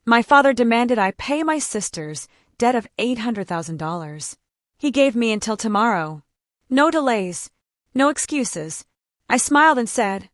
My father demanded I pay my sister's debt of $800,000. He gave me until tomorrow. No delays, no excuses. I smiled and said,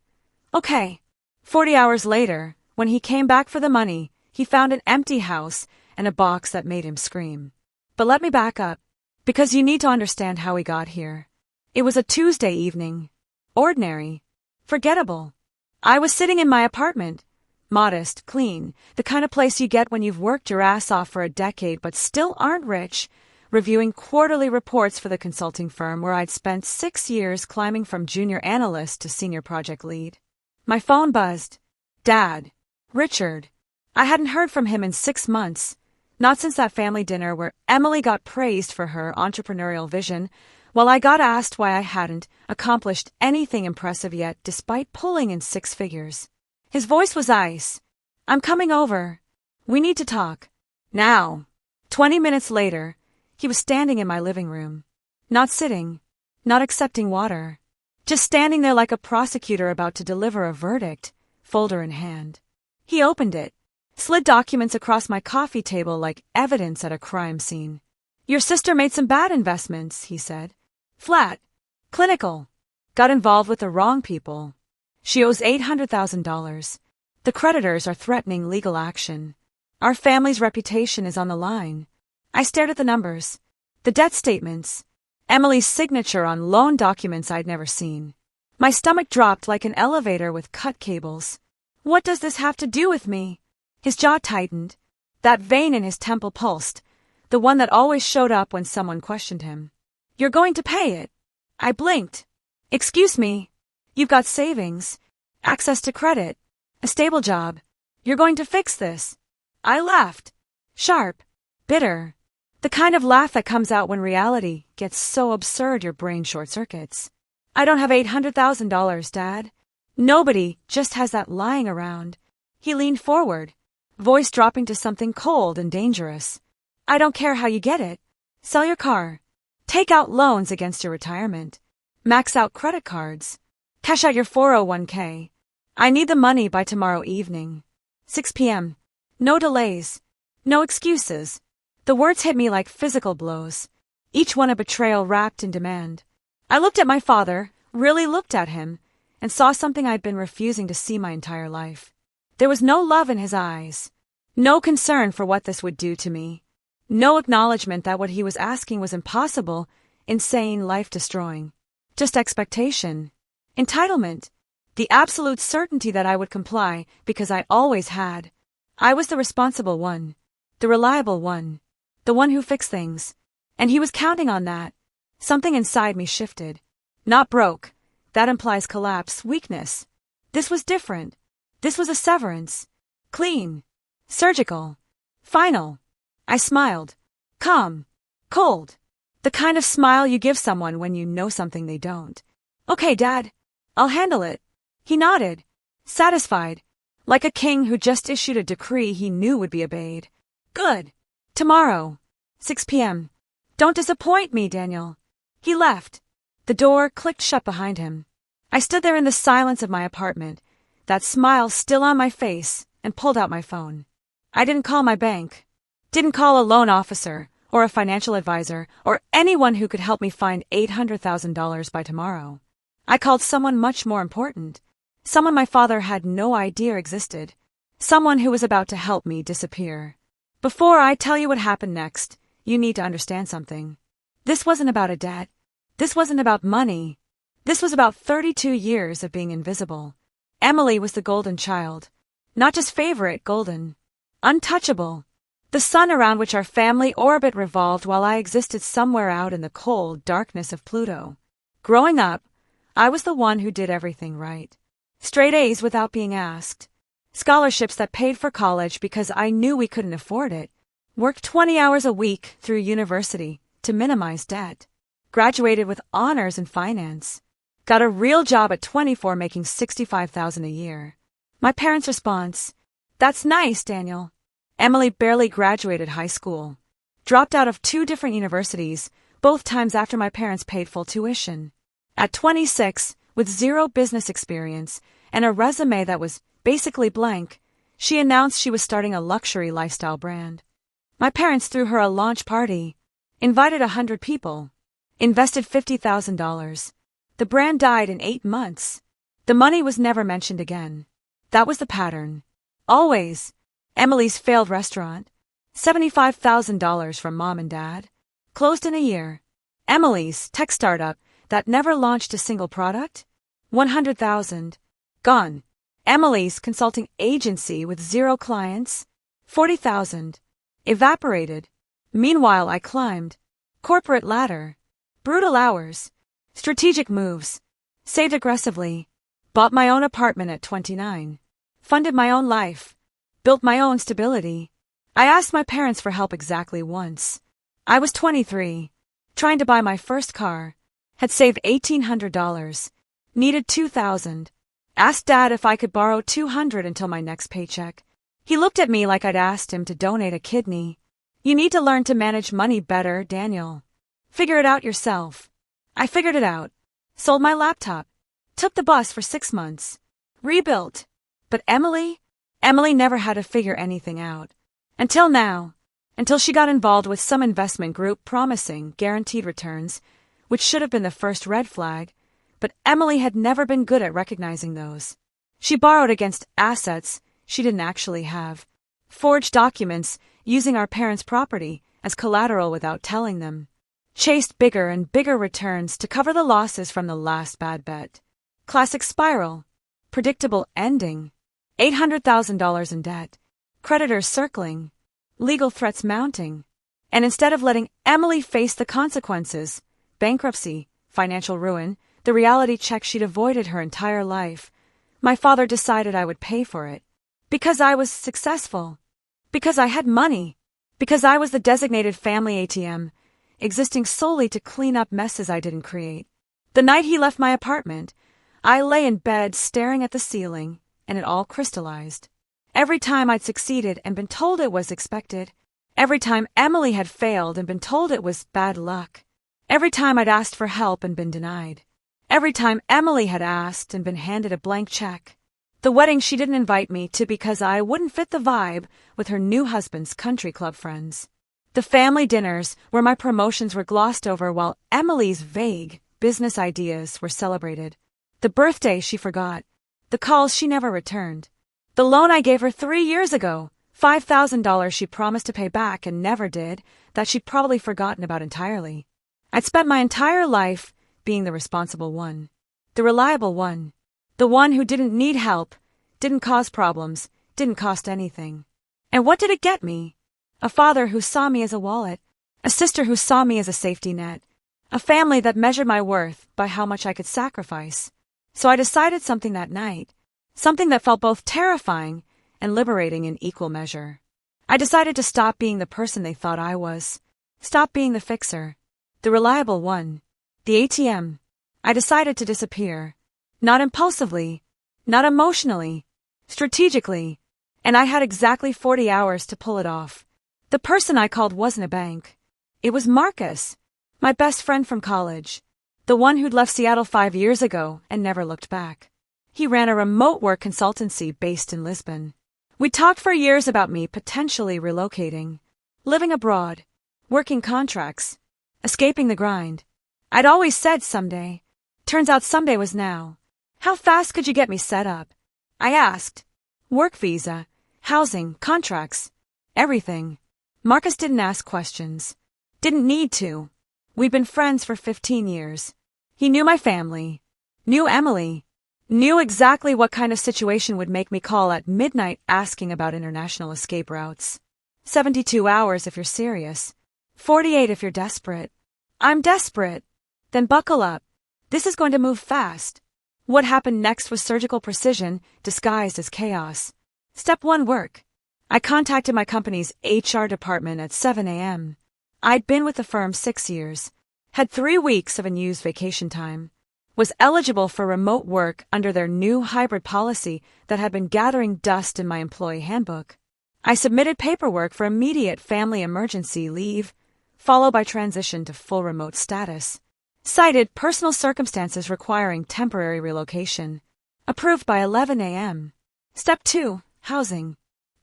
"Okay." 40 hours later, when he came back for the money, he found an empty house and a box that made him scream. But let me back up, because you need to understand how we got here. It was a Tuesday evening. Ordinary. Forgettable. I was sitting in my apartment. Modest, clean, the kind of place you get when you've worked your ass off for a decade but still aren't rich, reviewing quarterly reports for the consulting firm where I'd spent 6 years climbing from junior analyst to senior project lead. My phone buzzed. Dad. Richard. I hadn't heard from him in 6 months, not since that family dinner where Emily got praised for her entrepreneurial vision, while I got asked why I hadn't accomplished anything impressive yet despite pulling in 6 figures. His voice was ice. "I'm coming over. We need to talk. Now." 20 minutes later, he was standing in my living room. Not sitting, not accepting water. Just standing there like a prosecutor about to deliver a verdict, folder in hand. He opened it, slid documents across my coffee table like evidence at a crime scene. "Your sister made some bad investments," he said. "Flat. Clinical. Got involved with the wrong people. She owes $800,000. The creditors are threatening legal action. Our family's reputation is on the line." I stared at the numbers, the debt statements, Emily's signature on loan documents I'd never seen. My stomach dropped like an elevator with cut cables. "What does this have to do with me?" His jaw tightened. That vein in his temple pulsed, the one that always showed up when someone questioned him. "You're going to pay it." I blinked. "Excuse me. You've got savings, access to credit, a stable job. You're going to fix this." I laughed. Sharp, bitter. The kind of laugh that comes out when reality gets so absurd your brain short-circuits. "I don't have $800,000, Dad. Nobody just has that lying around." He leaned forward, voice dropping to something cold and dangerous. "I don't care how you get it. Sell your car. Take out loans against your retirement. Max out credit cards. Cash out your 401k. I need the money by tomorrow evening. 6 p.m. No delays. No excuses." The words hit me like physical blows, each one a betrayal wrapped in demand. I looked at my father, really looked at him, and saw something I'd been refusing to see my entire life. There was no love in his eyes, no concern for what this would do to me, no acknowledgement that what he was asking was impossible, insane, life-destroying. Just expectation, entitlement, the absolute certainty that I would comply because I always had. I was the responsible one, the reliable one, the one who fixed things, and he was counting on that. Something inside me shifted. Not broke. That implies collapse, weakness. This was different. This was a severance. Clean. Surgical. Final. I smiled. Calm. Cold. The kind of smile you give someone when you know something they don't. "Okay, Dad. I'll handle it." He nodded. Satisfied. Like a king who just issued a decree he knew would be obeyed. "Good. Tomorrow. 6 p.m. Don't disappoint me, Daniel." He left. The door clicked shut behind him. I stood there in the silence of my apartment, that smile still on my face, and pulled out my phone. I didn't call my bank. Didn't call a loan officer, or a financial advisor, or anyone who could help me find $800,000 by tomorrow. I called someone much more important. Someone my father had no idea existed. Someone who was about to help me disappear. Before I tell you what happened next, you need to understand something. This wasn't about a debt. This wasn't about money. This was about 32 years of being invisible. Emily was the golden child. Not just favorite, golden. Untouchable. The sun around which our family orbit revolved while I existed somewhere out in the cold darkness of Pluto. Growing up, I was the one who did everything right. Straight A's without being asked. Scholarships that paid for college because I knew we couldn't afford it. Worked 20 hours a week through university to minimize debt. Graduated with honors in finance. Got a real job at 24 making $65,000 a year. My parents' response, "That's nice, Daniel." Emily barely graduated high school. Dropped out of 2 different universities, both times after my parents paid full tuition. At 26, with 0 business experience and a resume that was basically blank, She announced she was starting a luxury lifestyle brand. My parents threw her a launch party, invited 100 people, invested $50,000. The brand died in 8 months. The money was never mentioned again. That was the pattern. Always. Emily's failed restaurant, $75,000 from mom and dad, closed in a year. Emily's tech startup that never launched a single product, $100,000, gone. Emily's consulting agency with 0 clients, $40,000, evaporated. Meanwhile, I climbed. Corporate ladder. Brutal hours. Strategic moves. Saved aggressively. Bought my own apartment at 29. Funded my own life. Built my own stability. I asked my parents for help exactly once. I was 23. Trying to buy my first car. Had saved $1,800. Needed $2,000. Asked Dad if I could borrow $200 until my next paycheck. He looked at me like I'd asked him to donate a kidney. You need to learn to manage money better, Daniel. Figure it out yourself. I figured it out. Sold my laptop. Took the bus for 6 months. Rebuilt. But Emily never had to figure anything out. Until now. Until she got involved with some investment group promising guaranteed returns, which should have been the first red flag. But Emily had never been good at recognizing those. She borrowed against assets she didn't actually have. Forged documents using our parents' property as collateral without telling them. Chased bigger and bigger returns to cover the losses from the last bad bet. Classic spiral. Predictable ending. $800,000 in debt. Creditors circling. Legal threats mounting. And instead of letting Emily face the consequences, bankruptcy, financial ruin, the reality check she'd avoided her entire life, my father decided I would pay for it. Because I was successful. Because I had money. Because I was the designated family ATM, existing solely to clean up messes I didn't create. The night he left my apartment, I lay in bed staring at the ceiling, and it all crystallized. Every time I'd succeeded and been told it was expected. Every time Emily had failed and been told it was bad luck. Every time I'd asked for help and been denied. Every time Emily had asked and been handed a blank check. The wedding she didn't invite me to because I wouldn't fit the vibe with her new husband's country club friends. The family dinners where my promotions were glossed over while Emily's vague business ideas were celebrated. The birthday she forgot. The calls she never returned. The loan I gave her 3 years ago, $5,000 she promised to pay back and never did, that she'd probably forgotten about entirely. I'd spent my entire life being the responsible one. The reliable one. The one who didn't need help, didn't cause problems, didn't cost anything. And what did it get me? A father who saw me as a wallet. A sister who saw me as a safety net. A family that measured my worth by how much I could sacrifice. So I decided something that night. Something that felt both terrifying and liberating in equal measure. I decided to stop being the person they thought I was. Stop being the fixer. The reliable one. The ATM. I decided to disappear. Not impulsively. Not emotionally. Strategically. And I had exactly 40 hours to pull it off. The person I called wasn't a bank. It was Marcus. My best friend from college. The one who'd left Seattle 5 years ago and never looked back. He ran a remote work consultancy based in Lisbon. We talked for years about me potentially relocating. Living abroad. Working contracts. Escaping the grind. I'd always said someday. Turns out someday was now. How fast could you get me set up? I asked. Work visa. Housing. Contracts. Everything. Marcus didn't ask questions. Didn't need to. We'd been friends for 15 years. He knew my family. Knew Emily. Knew exactly what kind of situation would make me call at midnight asking about international escape routes. 72 hours if you're serious. 48 if you're desperate. I'm desperate. Then buckle up. This is going to move fast. What happened next was surgical precision disguised as chaos. Step 1, work. I contacted my company's HR department at 7 a.m. I'd been with the firm 6 years. Had 3 weeks of unused vacation time. Was eligible for remote work under their new hybrid policy that had been gathering dust in my employee handbook. I submitted paperwork for immediate family emergency leave, followed by transition to full remote status. Cited personal circumstances requiring temporary relocation. Approved by 11 a.m. Step 2, housing.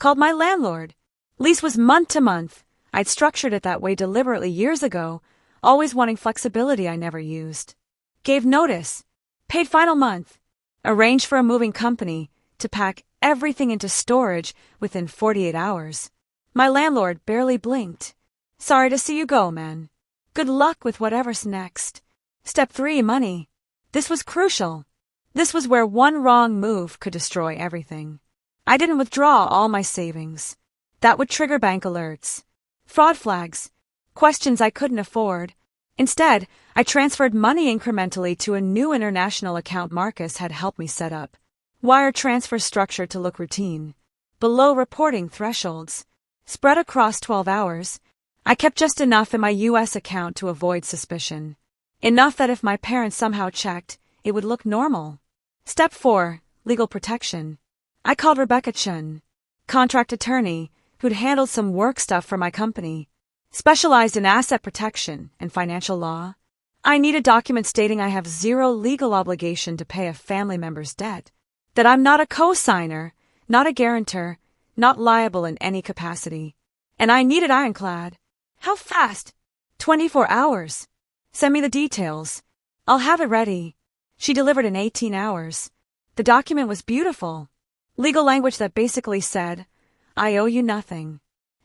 Called my landlord. Lease was month to month. I'd structured it that way deliberately years ago, always wanting flexibility I never used. Gave notice. Paid final month. Arranged for a moving company to pack everything into storage within 48 hours. My landlord barely blinked. Sorry to see you go, man. Good luck with whatever's next. Step 3, money. This was crucial. This was where one wrong move could destroy everything. I didn't withdraw all my savings. That would trigger bank alerts, fraud flags, questions I couldn't afford. Instead, I transferred money incrementally to a new international account Marcus had helped me set up. Wire transfer structure to look routine. Below reporting thresholds. Spread across 12 hours. I kept just enough in my U.S. account to avoid suspicion. Enough that if my parents somehow checked, it would look normal. Step 4, legal protection. I called Rebecca Chun, contract attorney, who'd handled some work stuff for my company, specialized in asset protection and financial law. I needed documents stating I have zero legal obligation to pay a family member's debt, that I'm not a co-signer, not a guarantor, not liable in any capacity. And I needed ironclad. How fast? 24 hours. Send me the details. I'll have it ready. She delivered in 18 hours. The document was beautiful. Legal language that basically said, I owe you nothing.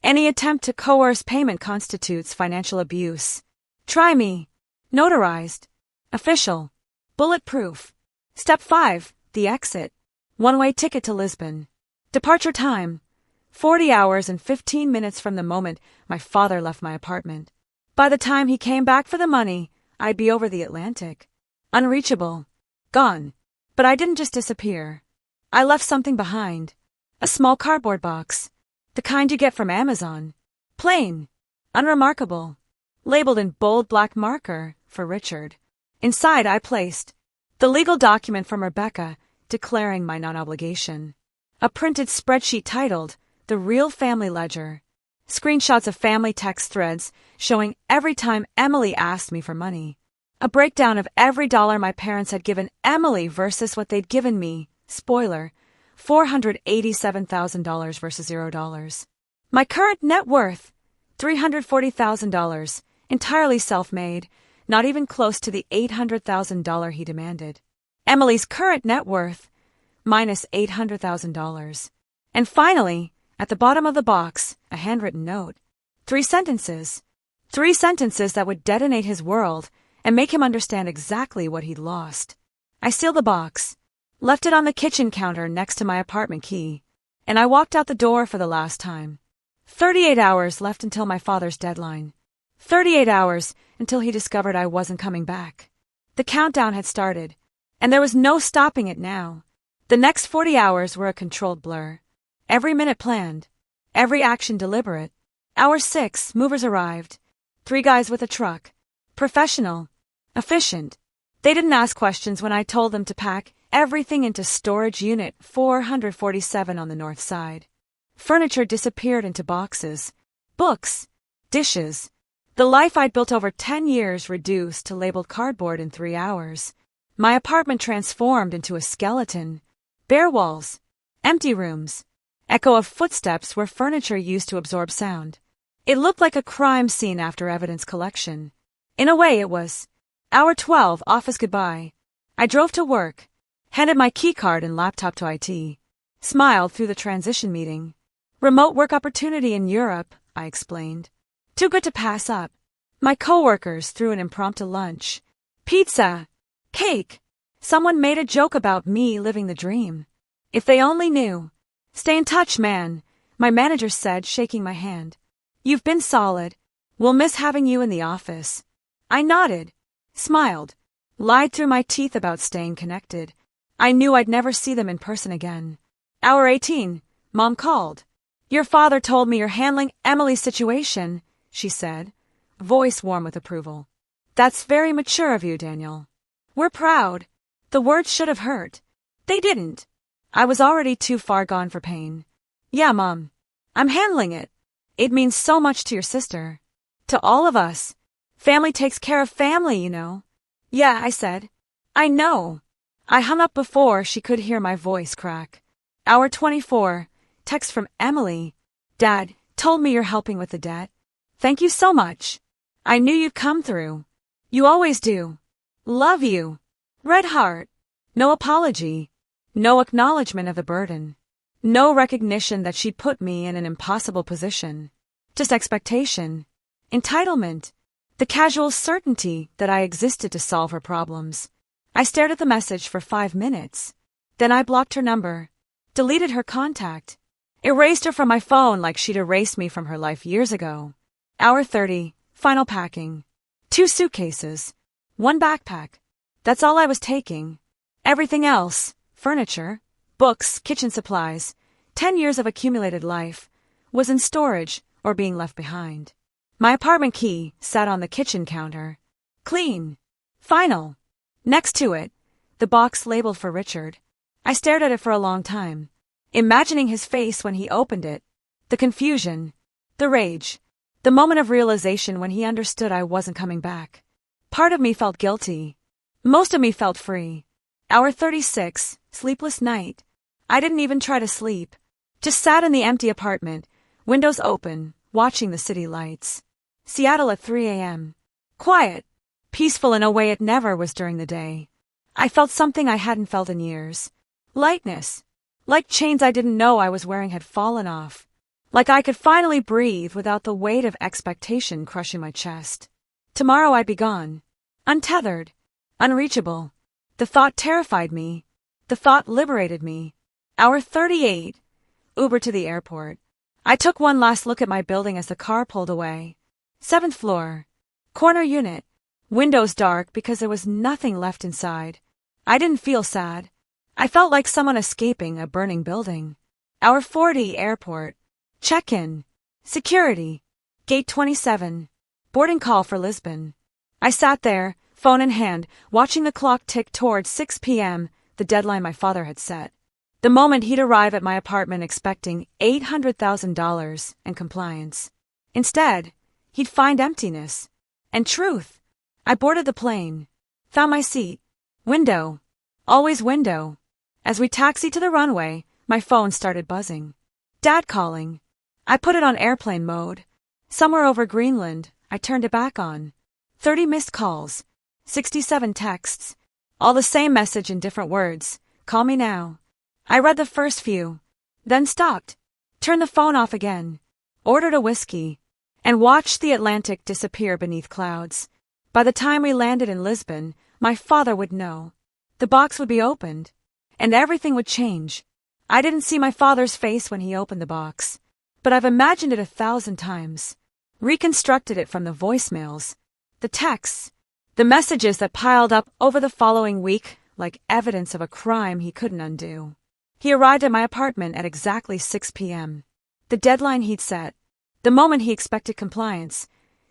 Any attempt to coerce payment constitutes financial abuse. Try me. Notarized. Official. Bulletproof. Step 5, the exit. One-way ticket to Lisbon. Departure time. 40 hours and 15 minutes from the moment my father left my apartment. By the time he came back for the money, I'd be over the Atlantic. Unreachable. Gone. But I didn't just disappear. I left something behind. A small cardboard box. The kind you get from Amazon. Plain. Unremarkable. Labeled in bold black marker for Richard. Inside I placed the legal document from Rebecca declaring my non-obligation. A printed spreadsheet titled The Real Family Ledger. Screenshots of family text threads showing every time Emily asked me for money. A breakdown of every dollar my parents had given Emily versus what they'd given me. Spoiler, $487,000 versus $0. My current net worth, $340,000, entirely self-made, not even close to the $800,000 he demanded. Emily's current net worth, minus $800,000. And finally, at the bottom of the box, a handwritten note. 3 sentences. 3 sentences that would detonate his world and make him understand exactly what he'd lost. I sealed the box, left it on the kitchen counter next to my apartment key, and I walked out the door for the last time. 38 hours left until my father's deadline. 38 hours until he discovered I wasn't coming back. The countdown had started, and there was no stopping it now. The next 40 hours were a controlled blur. Every minute planned. Every action deliberate. Hour 6, movers arrived. 3 guys with a truck. Professional. Efficient. They didn't ask questions when I told them to pack everything into storage unit 447 on the north side. Furniture disappeared into boxes. Books. Dishes. The life I'd built over 10 years reduced to labeled cardboard in 3 hours. My apartment transformed into a skeleton. Bare walls. Empty rooms. Echo of footsteps where furniture used to absorb sound. It looked like a crime scene after evidence collection. In a way it was. Hour 12, office goodbye. I drove to work, handed my keycard and laptop to IT, smiled through the transition meeting. Remote work opportunity in Europe, I explained. Too good to pass up. My coworkers threw an impromptu lunch. Pizza. Cake. Someone made a joke about me living the dream. If they only knew. Stay in touch, man, my manager said, shaking my hand. You've been solid. We'll miss having you in the office. I nodded, smiled, lied through my teeth about staying connected. I knew I'd never see them in person again. Hour 18, Mom called. Your father told me you're handling Emily's situation, she said, voice warm with approval. That's very mature of you, Daniel. We're proud. The words should have hurt. They didn't. I was already too far gone for pain. Yeah, Mom. I'm handling it. It means so much to your sister. To all of us. Family takes care of family, you know. Yeah, I said. I know. I hung up before she could hear my voice crack. Hour 24. Text from Emily. Dad told me you're helping with the debt. Thank you so much. I knew you'd come through. You always do. Love you. Red heart. No apology. No acknowledgement of the burden. No recognition that she'd put me in an impossible position. Just expectation. Entitlement. The casual certainty that I existed to solve her problems. I stared at the message for 5 minutes. Then I blocked her number. Deleted her contact. Erased her from my phone like she'd erased me from her life years ago. Hour 30. Final packing. 2 suitcases. 1 backpack. That's all I was taking. Everything else, furniture, books, kitchen supplies, 10 years of accumulated life, was in storage or being left behind. My apartment key sat on the kitchen counter. Clean. Final. Next to it, the box labeled for Richard. I stared at it for a long time, imagining his face when he opened it, the confusion, the rage, the moment of realization when he understood I wasn't coming back. Part of me felt guilty. Most of me felt free. Hour 36, sleepless night. I didn't even try to sleep. Just sat in the empty apartment, windows open, watching the city lights. Seattle at 3 a.m. Quiet. Peaceful in a way it never was during the day. I felt something I hadn't felt in years. Lightness. Like chains I didn't know I was wearing had fallen off. Like I could finally breathe without the weight of expectation crushing my chest. Tomorrow I'd be gone. Untethered. Unreachable. The thought terrified me. The thought liberated me. Hour 38. Uber to the airport. I took one last look at my building as the car pulled away. 7th floor. Corner unit. Windows dark because there was nothing left inside. I didn't feel sad. I felt like someone escaping a burning building. Hour 40. Airport. Check-in. Security. Gate 27. Boarding call for Lisbon. I sat there, phone in hand, watching the clock tick towards 6 p.m., the deadline my father had set. The moment he'd arrive at my apartment expecting $800,000 and compliance. Instead, he'd find emptiness. And truth. I boarded the plane. Found my seat. Window. Always window. As we taxied to the runway, my phone started buzzing. Dad calling. I put it on airplane mode. Somewhere over Greenland, I turned it back on. 30 missed calls. 67 texts. All the same message in different words. Call me now. I read the first few. Then stopped. Turned the phone off again. Ordered a whiskey. And watched the Atlantic disappear beneath clouds. By the time we landed in Lisbon, my father would know. The box would be opened. And everything would change. I didn't see my father's face when he opened the box. But I've imagined it 1,000 times. Reconstructed it from the voicemails. The texts. The messages that piled up over the following week like evidence of a crime he couldn't undo. He arrived at my apartment at exactly 6 p.m. The deadline he'd set. The moment he expected compliance.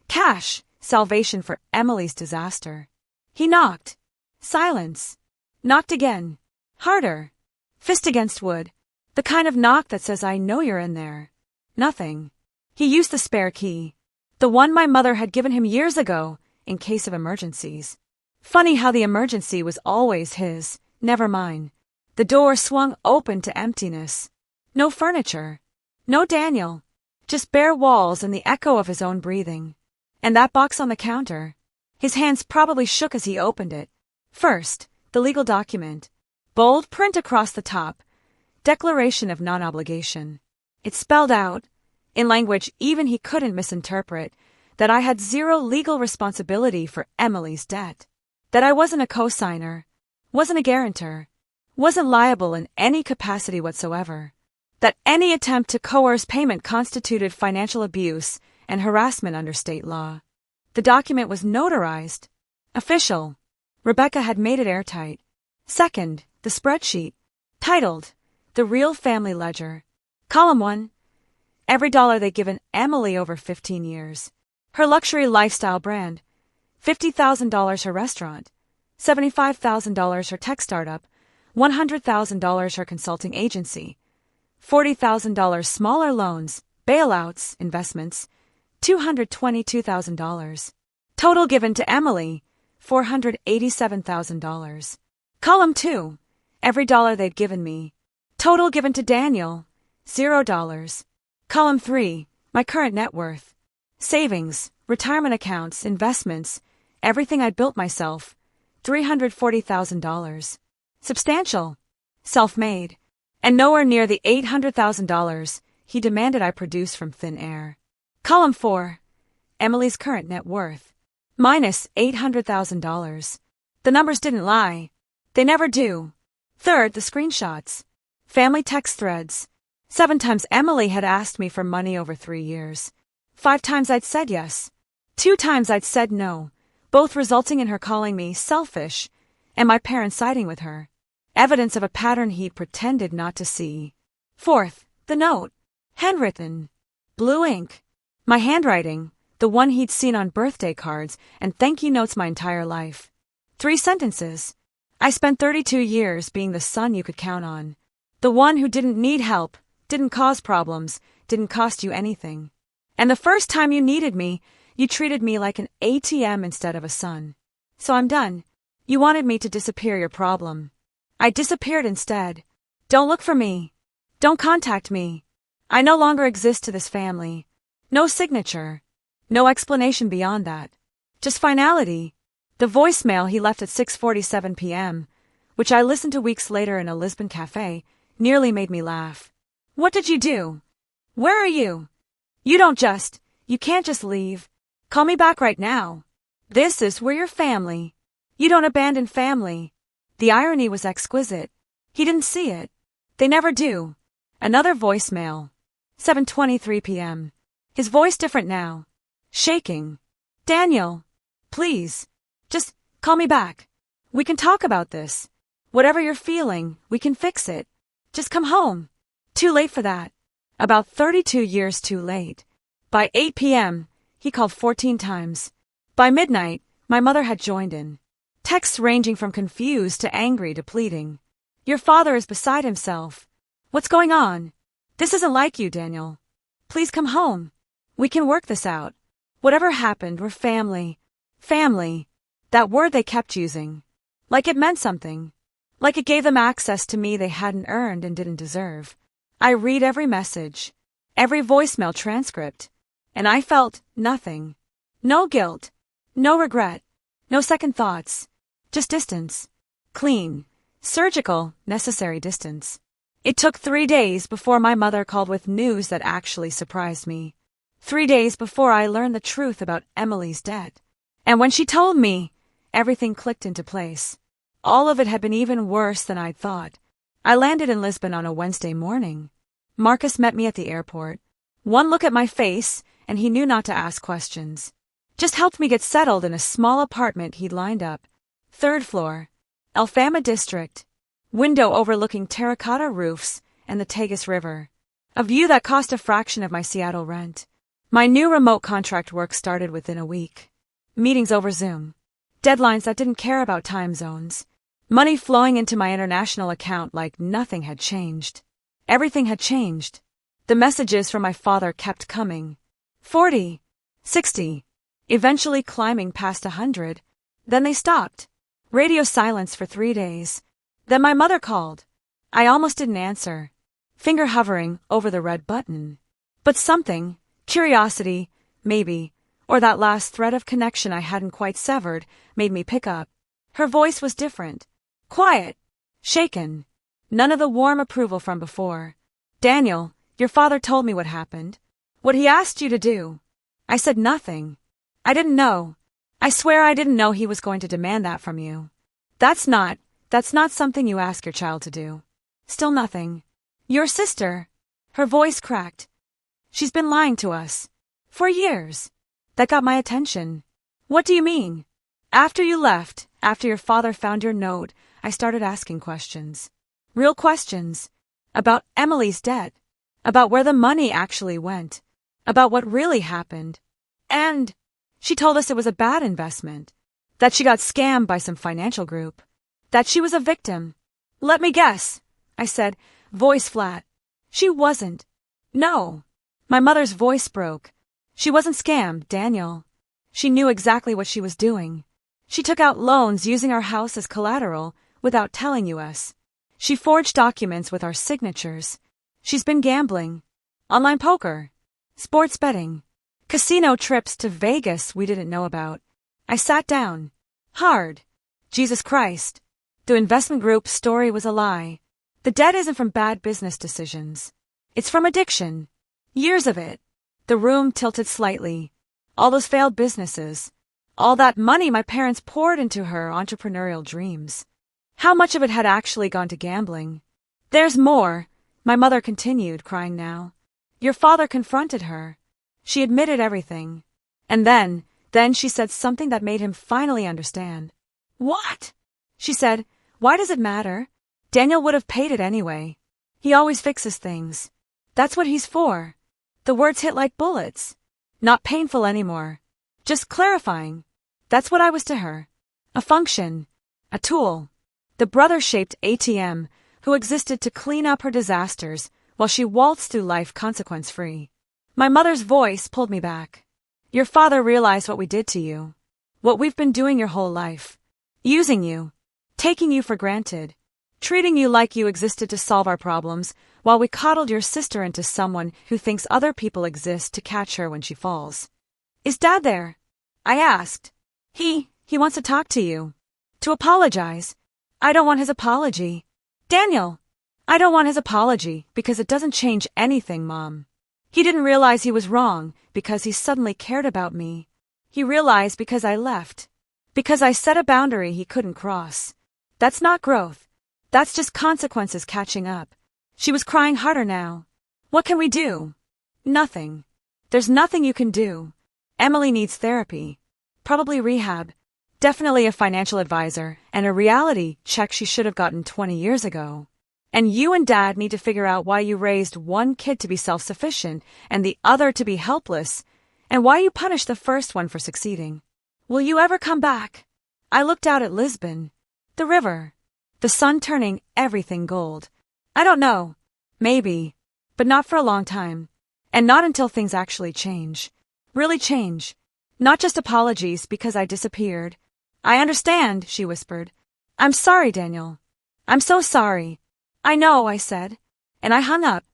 Cash. Salvation for Emily's disaster. He knocked. Silence. Knocked again. Harder. Fist against wood. The kind of knock that says I know you're in there. Nothing. He used the spare key. The one my mother had given him years ago, in case of emergencies. Funny how the emergency was always his, never mine. The door swung open to emptiness. No furniture. No Daniel. Just bare walls and the echo of his own breathing. And that box on the counter. His hands probably shook as he opened it. First, the legal document. Bold print across the top. Declaration of non-obligation. It spelled out, in language even he couldn't misinterpret, that I had zero legal responsibility for Emily's debt. That I wasn't a co-signer, wasn't a guarantor, wasn't liable in any capacity whatsoever. That any attempt to coerce payment constituted financial abuse and harassment under state law. The document was notarized. Official. Rebecca had made it airtight. Second, the spreadsheet. Titled, The Real Family Ledger. Column 1. Every dollar they'd given Emily over 15 years. Her luxury lifestyle brand. $50,000 her restaurant. $75,000 her tech startup. $100,000 her consulting agency. $40,000 smaller loans, bailouts, investments. $222,000. Total given to Emily, $487,000. Column 2. Every dollar they'd given me. Total given to Daniel, $0. Column 3, my current net worth. Savings, retirement accounts, investments, everything I'd built myself. $340,000. Substantial. Self-made. And nowhere near the $800,000 he demanded I produce from thin air. Column 4, Emily's current net worth. Minus $800,000. The numbers didn't lie. They never do. Third, the screenshots. Family text threads. 7 times Emily had asked me for money over 3 years. 5 times I'd said yes. 2 times I'd said no, both resulting in her calling me selfish and my parents siding with her. Evidence of a pattern he pretended not to see. Fourth, the note. Handwritten. Blue ink. My handwriting, the one he'd seen on birthday cards and thank you notes my entire life. 3 sentences. I spent 32 years being the son you could count on. The one who didn't need help, didn't cause problems, didn't cost you anything. And the first time you needed me, you treated me like an ATM instead of a son. So I'm done. You wanted me to disappear your problem. I disappeared instead. Don't look for me. Don't contact me. I no longer exist to this family. No signature. No explanation beyond that. Just finality. The voicemail he left at 6:47 p.m., which I listened to weeks later in a Lisbon cafe, nearly made me laugh. What did you do? Where are you? You can't just leave. Call me back right now. This is where you're family. You don't abandon family. The irony was exquisite. He didn't see it. They never do. Another voicemail. 7:23 p.m. His voice different now. Shaking. Daniel. Please. Just call me back. We can talk about this. Whatever you're feeling, we can fix it. Just come home. Too late for that. About 32 years too late. By 8 p.m., he called 14 times. By midnight, my mother had joined in. Texts ranging from confused to angry to pleading. Your father is beside himself. What's going on? This isn't like you, Daniel. Please come home. We can work this out. Whatever happened, we're family. Family. That word they kept using. Like it meant something. Like it gave them access to me they hadn't earned and didn't deserve. I read every message, every voicemail transcript, and I felt nothing. No guilt, no regret, no second thoughts, just distance. Clean, surgical, necessary distance. It took 3 days before my mother called with news that actually surprised me. 3 days before I learned the truth about Emily's debt. And when she told me, everything clicked into place. All of it had been even worse than I'd thought. I landed in Lisbon on a Wednesday morning. Marcus met me at the airport. One look at my face, and he knew not to ask questions. Just helped me get settled in a small apartment he'd lined up. 3rd floor. Alfama district. Window overlooking terracotta roofs and the Tagus River. A view that cost a fraction of my Seattle rent. My new remote contract work started within a week. Meetings over Zoom. Deadlines that didn't care about time zones. Money flowing into my international account like nothing had changed. Everything had changed. The messages from my father kept coming. 40, 60, eventually climbing past 100. Then they stopped. Radio silence for 3 days. Then my mother called. I almost didn't answer. Finger hovering over the red button. But something, curiosity, maybe, or that last thread of connection I hadn't quite severed, made me pick up. Her voice was different. Quiet. Shaken. None of the warm approval from before. Daniel, your father told me what happened. What he asked you to do. I said nothing. I didn't know. I swear I didn't know he was going to demand that from you. That's not something you ask your child to do. Still nothing. Your sister. Her voice cracked. She's been lying to us. For years. That got my attention. What do you mean? After you left, after your father found your note, I started asking questions. Real questions. About Emily's debt. About where the money actually went. About what really happened. And she told us it was a bad investment. That she got scammed by some financial group. That she was a victim. Let me guess, I said, voice flat. She wasn't. No. My mother's voice broke. She wasn't scammed, Daniel. She knew exactly what she was doing. She took out loans using our house as collateral without telling us. She forged documents with our signatures. She's been gambling. Online poker. Sports betting. Casino trips to Vegas we didn't know about. I sat down. Hard. Jesus Christ. The investment group's story was a lie. The debt isn't from bad business decisions. It's from addiction. Years of it. The room tilted slightly. All those failed businesses. All that money my parents poured into her entrepreneurial dreams. How much of it had actually gone to gambling? There's more, my mother continued, crying now. Your father confronted her. She admitted everything. And then she said something that made him finally understand. What? She said, why does it matter? Daniel would have paid it anyway. He always fixes things. That's what he's for. The words hit like bullets. Not painful anymore. Just clarifying. That's what I was to her. A function. A tool. The brother-shaped ATM who existed to clean up her disasters while she waltzed through life consequence-free. My mother's voice pulled me back. Your father realized what we did to you. What we've been doing your whole life. Using you. Taking you for granted. Treating you like you existed to solve our problems while we coddled your sister into someone who thinks other people exist to catch her when she falls. Is Dad there? I asked. He wants to talk to you. To apologize. I don't want his apology. Daniel! I don't want his apology because it doesn't change anything, Mom. He didn't realize he was wrong because he suddenly cared about me. He realized because I left. Because I set a boundary he couldn't cross. That's not growth. That's just consequences catching up. She was crying harder now. What can we do? Nothing. There's nothing you can do. Emily needs therapy. Probably rehab. Definitely a financial advisor and a reality check she should have gotten 20 years ago. And you and Dad need to figure out why you raised one kid to be self-sufficient and the other to be helpless, and why you punished the first one for succeeding. Will you ever come back? I looked out at Lisbon. The river. The sun turning everything gold. I don't know. Maybe. But not for a long time. And not until things actually change. Really change. Not just apologies because I disappeared. I understand, she whispered. I'm sorry, Daniel. I'm so sorry. I know, I said. And I hung up.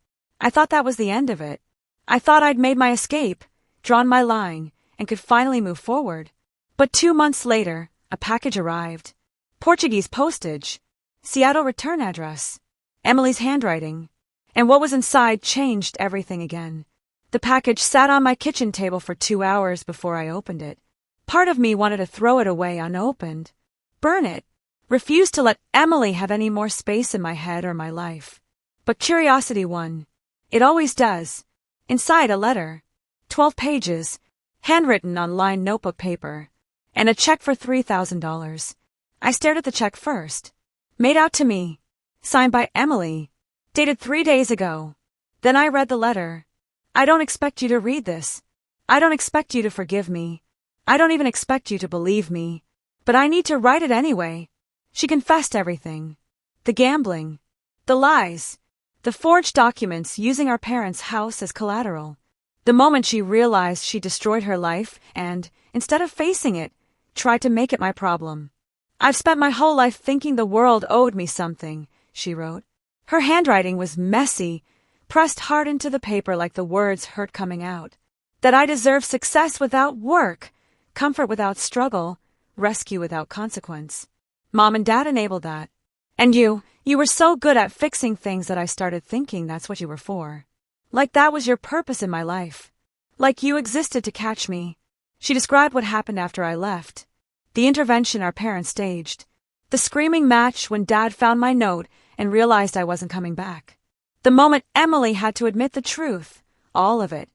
I thought that was the end of it. I thought I'd made my escape, drawn my line, and could finally move forward. But 2 months later, a package arrived. Portuguese postage. Seattle return address. Emily's handwriting. And what was inside changed everything again. The package sat on my kitchen table for 2 hours before I opened it. Part of me wanted to throw it away unopened. Burn it. Refuse to let Emily have any more space in my head or my life. But curiosity won. It always does. Inside a letter. 12 pages. Handwritten on lined notebook paper. And a check for $3,000. I stared at the check first. Made out to me. Signed by Emily. Dated 3 days ago. Then I read the letter. I don't expect you to read this. I don't expect you to forgive me. I don't even expect you to believe me. But I need to write it anyway. She confessed everything. The gambling. The lies. The forged documents using our parents' house as collateral. The moment she realized she destroyed her life and, instead of facing it, tried to make it my problem. I've spent my whole life thinking the world owed me something, she wrote. Her handwriting was messy, pressed hard into the paper like the words hurt coming out. That I deserve success without work, comfort without struggle, rescue without consequence. Mom and Dad enabled that. And you were so good at fixing things that I started thinking that's what you were for. Like that was your purpose in my life. Like you existed to catch me. She described what happened after I left. The intervention our parents staged. The screaming match when Dad found my note and realized I wasn't coming back. The moment Emily had to admit the truth, all of it,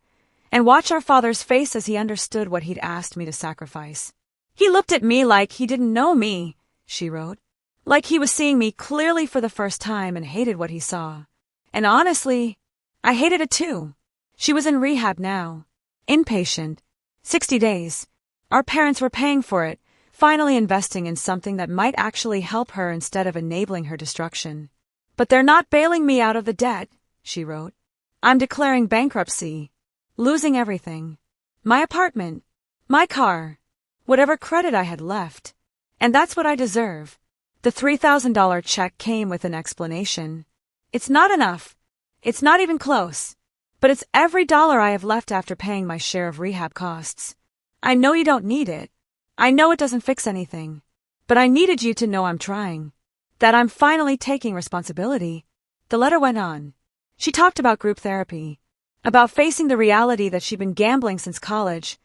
and watch our father's face as he understood what he'd asked me to sacrifice. He looked at me like he didn't know me, she wrote. Like he was seeing me clearly for the first time and hated what he saw. And honestly, I hated it too. She was in rehab now. Inpatient. 60 days. Our parents were paying for it, finally investing in something that might actually help her instead of enabling her destruction. But they're not bailing me out of the debt, she wrote. I'm declaring bankruptcy. Losing everything. My apartment. My car. Whatever credit I had left. And that's what I deserve. The $3,000 check came with an explanation. It's not enough. It's not even close. But it's every dollar I have left after paying my share of rehab costs. I know you don't need it. I know it doesn't fix anything. But I needed you to know I'm trying. That I'm finally taking responsibility. The letter went on. She talked about group therapy. About facing the reality that she'd been gambling since college,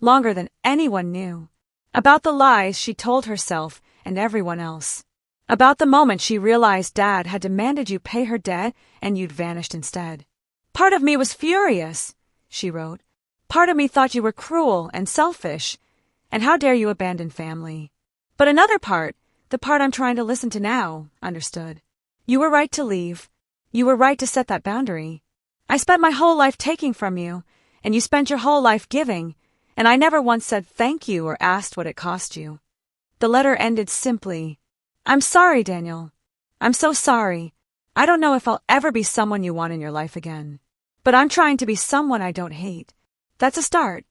longer than anyone knew. About the lies she told herself and everyone else. About the moment she realized Dad had demanded you pay her debt and you'd vanished instead. Part of me was furious, she wrote. Part of me thought you were cruel and selfish, and how dare you abandon family. But another part, the part I'm trying to listen to now, understood. You were right to leave. You were right to set that boundary. I spent my whole life taking from you, and you spent your whole life giving, and I never once said thank you or asked what it cost you. The letter ended simply. I'm sorry, Daniel. I'm so sorry. I don't know if I'll ever be someone you want in your life again. But I'm trying to be someone I don't hate. That's a start.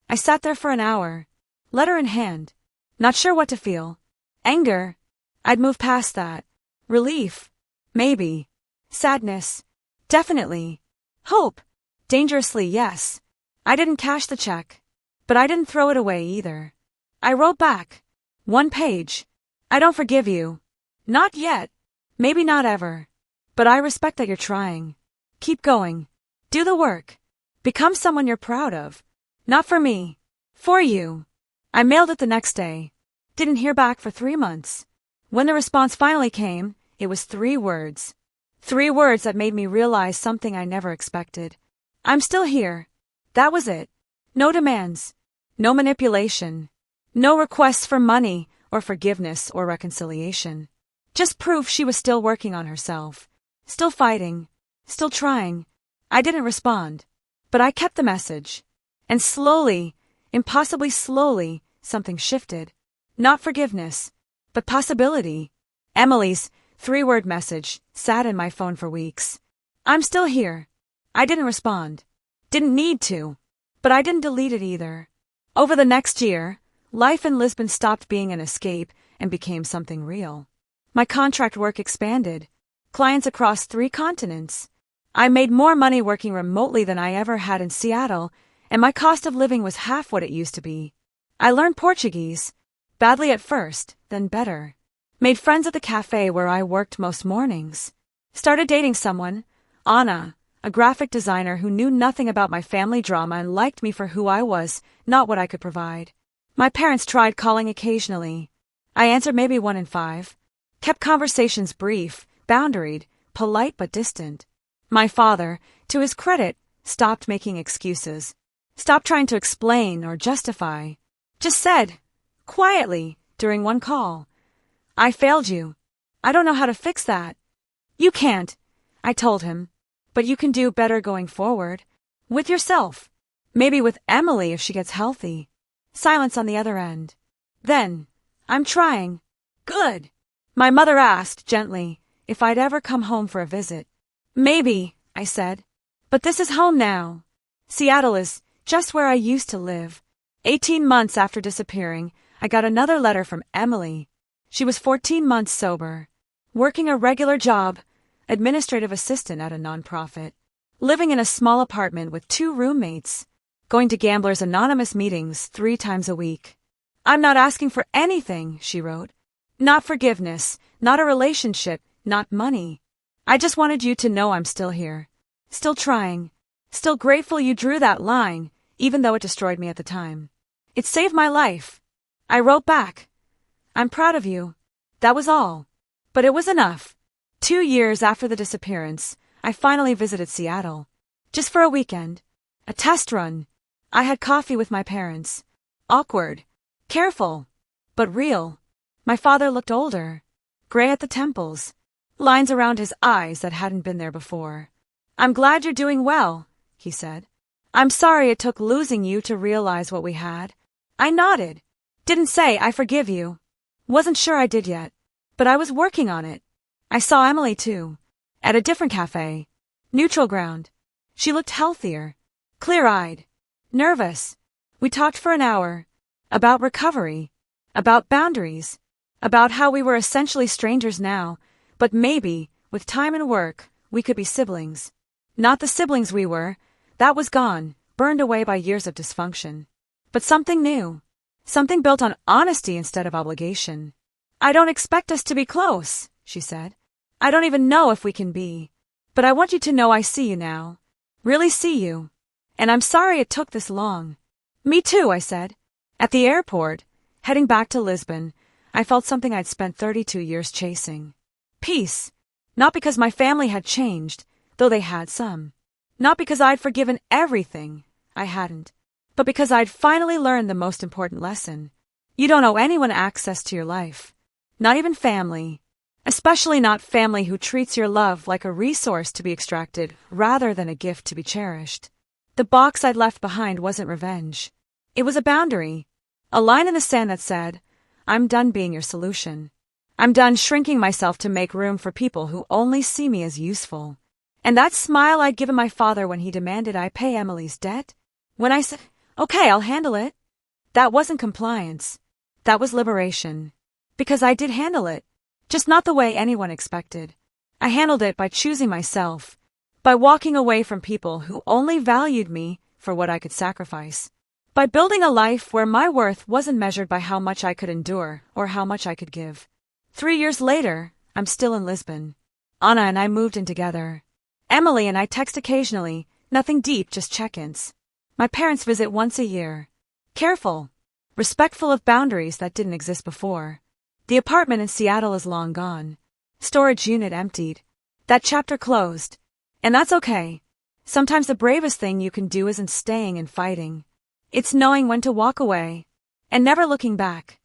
I sat there for an hour, letter in hand, not sure what to feel. Anger. I'd moved past that. Relief. Maybe. Sadness. Definitely. Hope. Dangerously, yes. I didn't cash the check. But I didn't throw it away either. I wrote back. 1 page. I don't forgive you. Not yet. Maybe not ever. But I respect that you're trying. Keep going. Do the work. Become someone you're proud of. Not for me. For you. I mailed it the next day. Didn't hear back for 3 months. When the response finally came, it was 3 words. 3 words that made me realize something I never expected. I'm still here. That was it. No demands. No manipulation. No requests for money or forgiveness or reconciliation. Just proof she was still working on herself. Still fighting. Still trying. I didn't respond. But I kept the message. And slowly, impossibly slowly, something shifted. Not forgiveness, but possibility. Emily's 3-word message sat in my phone for weeks. I'm still here. I didn't respond. Didn't need to. But I didn't delete it either. Over the next year, life in Lisbon stopped being an escape and became something real. My contract work expanded. Clients across 3 continents. I made more money working remotely than I ever had in Seattle, and my cost of living was half what it used to be. I learned Portuguese. Badly at first, then better. Made friends at the cafe where I worked most mornings. Started dating someone, Anna, a graphic designer who knew nothing about my family drama and liked me for who I was, not what I could provide. My parents tried calling occasionally. I answered maybe 1 in 5. Kept conversations brief, boundaried, polite but distant. My father, to his credit, stopped making excuses. Stopped trying to explain or justify. Just said, quietly, during one call, I failed you. I don't know how to fix that. You can't, I told him. But you can do better going forward. With yourself. Maybe with Emily if she gets healthy. Silence on the other end. Then, I'm trying. Good. My mother asked, gently, if I'd ever come home for a visit. Maybe, I said. But this is home now. Seattle is just where I used to live. 18 months after disappearing, I got another letter from Emily. She was 14 months sober. Working a regular job, administrative assistant at a nonprofit. Living in a small apartment with 2 roommates. Going to Gamblers Anonymous meetings 3 times a week. I'm not asking for anything, she wrote. Not forgiveness, not a relationship, not money. I just wanted you to know I'm still here. Still trying. Still grateful you drew that line, even though it destroyed me at the time. It saved my life. I wrote back. I'm proud of you. That was all. But it was enough. 2 years after the disappearance, I finally visited Seattle. Just for a weekend. A test run. I had coffee with my parents. Awkward. Careful. But real. My father looked older. Gray at the temples. Lines around his eyes that hadn't been there before. I'm glad you're doing well, he said. I'm sorry it took losing you to realize what we had. I nodded. Didn't say I forgive you. Wasn't sure I did yet. But I was working on it. I saw Emily too. At a different cafe. Neutral ground. She looked healthier. Clear-eyed. Nervous. We talked for an hour. About recovery. About boundaries. About how we were essentially strangers now, but maybe, with time and work, we could be siblings. Not the siblings we were. That was gone, burned away by years of dysfunction. But something new. Something built on honesty instead of obligation. I don't expect us to be close, she said. I don't even know if we can be. But I want you to know I see you now. Really see you. And I'm sorry it took this long. Me too, I said. At the airport, heading back to Lisbon, I felt something I'd spent 32 years chasing. Peace. Not because my family had changed, though they had some. Not because I'd forgiven everything. I hadn't. But because I'd finally learned the most important lesson. You don't owe anyone access to your life. Not even family. Especially not family who treats your love like a resource to be extracted rather than a gift to be cherished. The box I'd left behind wasn't revenge. It was a boundary. A line in the sand that said, I'm done being your solution. I'm done shrinking myself to make room for people who only see me as useful. And that smile I'd given my father when he demanded I pay Emily's debt? When I said, okay, I'll handle it. That wasn't compliance. That was liberation. Because I did handle it. Just not the way anyone expected. I handled it by choosing myself. By walking away from people who only valued me for what I could sacrifice. By building a life where my worth wasn't measured by how much I could endure or how much I could give. 3 years later, I'm still in Lisbon. Anna and I moved in together. Emily and I text occasionally, nothing deep, just check-ins. My parents visit once a year. Careful. Respectful of boundaries that didn't exist before. The apartment in Seattle is long gone. Storage unit emptied. That chapter closed. And that's okay. Sometimes the bravest thing you can do isn't staying and fighting. It's knowing when to walk away. And never looking back.